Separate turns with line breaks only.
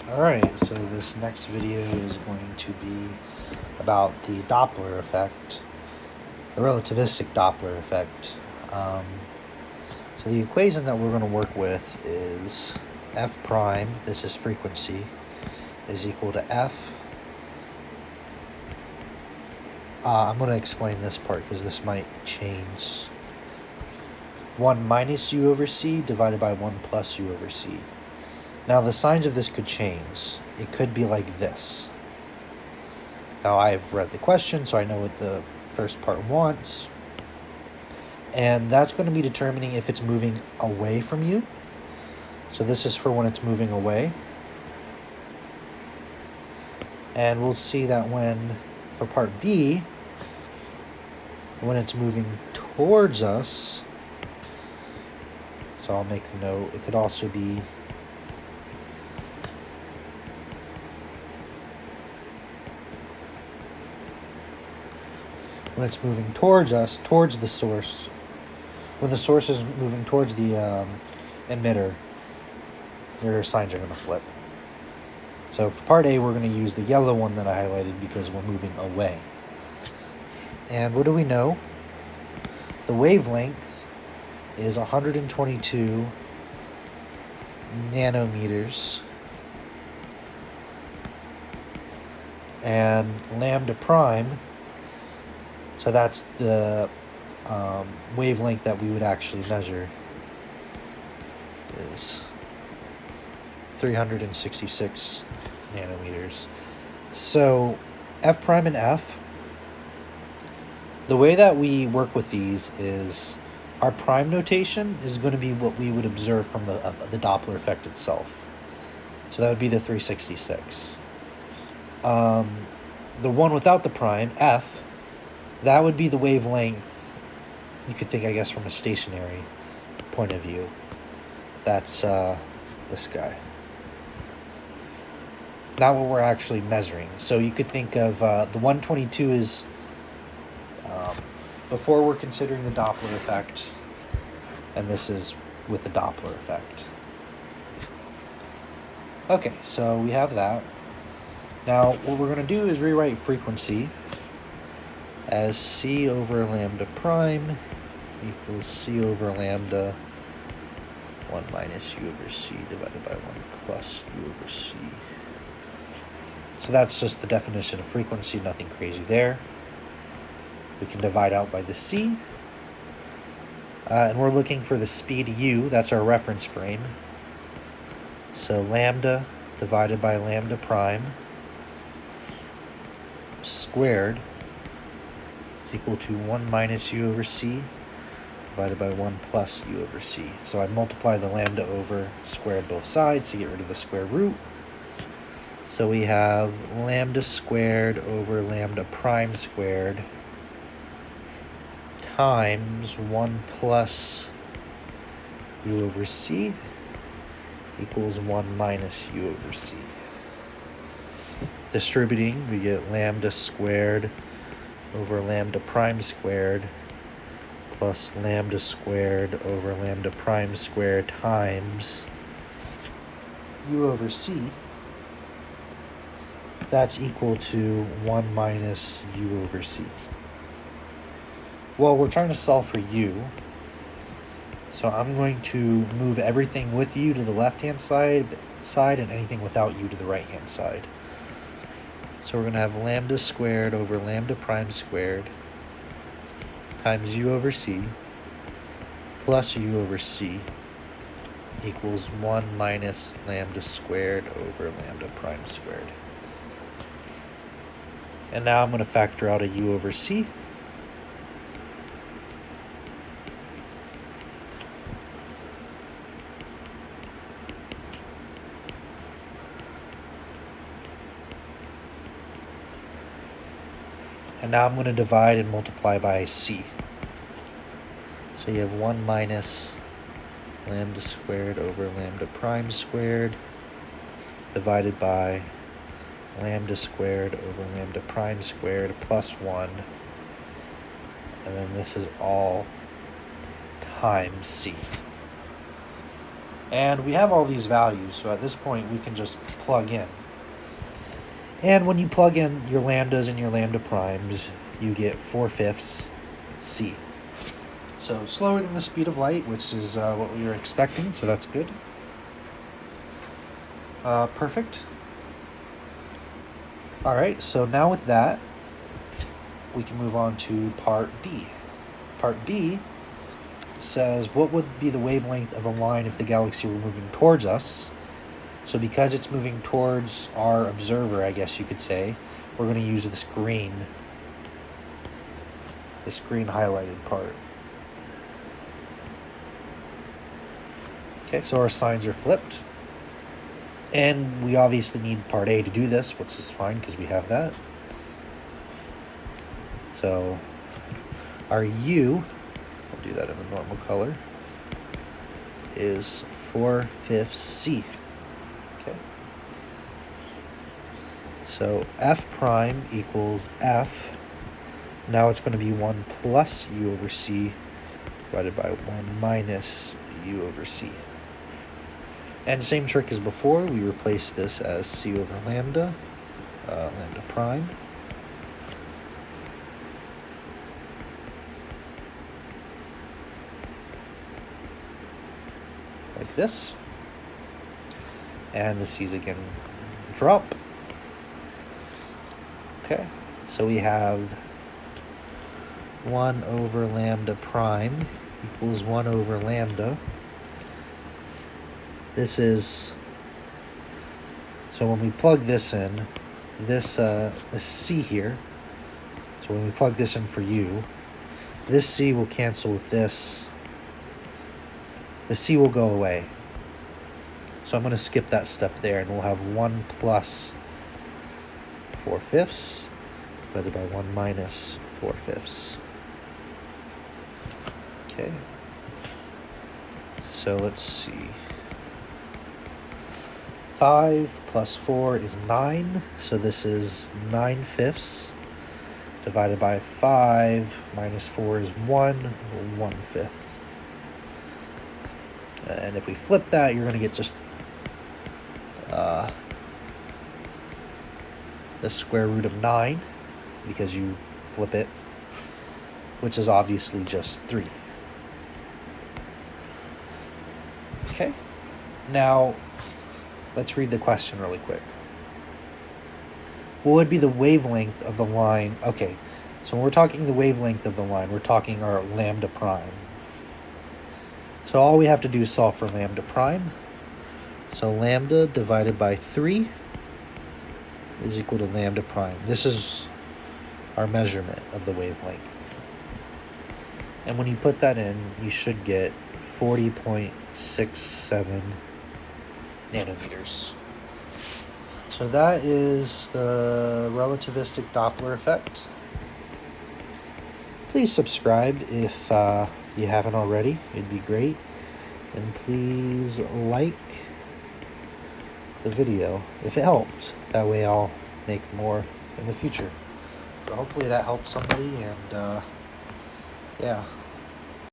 Alright, so this next video is going to be about the Doppler effect, the relativistic Doppler effect. So the equation that we're going to work with is f prime, this is frequency, is equal to f. I'm going to explain this part because this might change. 1 minus u over c divided by 1 plus u over c. Now the signs of this could change. It could be like this. Now I've read the question, so I know what the first part wants. And that's going to be determining if it's moving away from you. So this is for when it's moving away. And we'll see that for part B, when it's moving towards us, so I'll make a note, it could also be when it's moving towards us, towards the source. When the source is moving towards the emitter, their signs are going to flip. So for part A, we're going to use the yellow one that I highlighted because we're moving away. And what do we know? The wavelength is 122 nanometers. And lambda prime, so that's the wavelength that we would actually measure, is 366 nanometers. So f prime and f, the way that we work with these is our prime notation is going to be what we would observe from the Doppler effect itself. So that would be the 366. The one without the prime, f, that would be the wavelength. You could think, I guess, from a stationary point of view. That's this guy. Not what we're actually measuring. So you could think of the 122 is before we're considering the Doppler effect, and this is with the Doppler effect. Okay, so we have that. Now, what we're going to do is rewrite frequency as c over lambda prime equals c over lambda 1 minus u over c divided by 1 plus u over c. So that's just the definition of frequency, nothing crazy there. We can divide out by the c. And we're looking for the speed u, that's our reference frame. So lambda divided by lambda prime squared is equal to 1 minus u over c divided by 1 plus u over c. So I multiply the lambda over squared both sides to get rid of the square root. So we have lambda squared over lambda prime squared times 1 plus u over c equals 1 minus u over c. Distributing, we get lambda squared over lambda prime squared plus lambda squared over lambda prime squared times u over c. That's equal to 1 minus u over c. Well, we're trying to solve for u, so I'm going to move everything with u to the left-hand side and anything without u to the right-hand side. So we're going to have lambda squared over lambda prime squared times u over c plus u over c equals 1 minus lambda squared over lambda prime squared. And now I'm going to factor out a u over c. And now I'm going to divide and multiply by c. So you have 1 minus lambda squared over lambda prime squared divided by lambda squared over lambda prime squared plus 1. And then this is all times c. And we have all these values, so at this point we can just plug in. And when you plug in your lambdas and your lambda primes, you get 4/5 c. So slower than the speed of light, which is what we were expecting, so that's good. Perfect. Alright, so now with that, we can move on to part B. Part B says, what would be the wavelength of a line if the galaxy were moving towards us? So because it's moving towards our observer, I guess you could say, we're going to use this green highlighted part. Okay, so our signs are flipped. And we obviously need part A to do this, which is fine because we have that. So our U, we'll do that in the normal color, is 4/5 c. Okay. So F prime equals F. Now it's going to be 1 plus U over C divided by 1 minus U over C. And same trick as before, we replace this as C over lambda, lambda prime. Like this. And the C's again drop. Okay, so we have 1 over lambda prime equals 1 over lambda. This is, so when we plug this in, this C here, so when we plug this in for U, this C will cancel with this. The C will go away. So I'm going to skip that step there, and we'll have 1 plus 4/5 divided by 1 minus 4/5. Okay. So let's see. 5 plus 4 is 9, so this is 9/5 divided by 5 minus 4 is 1/5. And if we flip that, you're going to get just the square root of 9, because you flip it, which is obviously just 3. Okay, now let's read the question really quick. What would be the wavelength of the line? Okay, so when we're talking the wavelength of the line, we're talking our lambda prime. So all we have to do is solve for lambda prime. So lambda divided by 3 is equal to lambda prime. This is our measurement of the wavelength. And when you put that in, you should get 40.67 nanometers. So that is the relativistic Doppler effect. Please subscribe if you haven't already. It'd be great. And please like the video if it helped. That way I'll make more in the future. But hopefully that helped somebody, and yeah.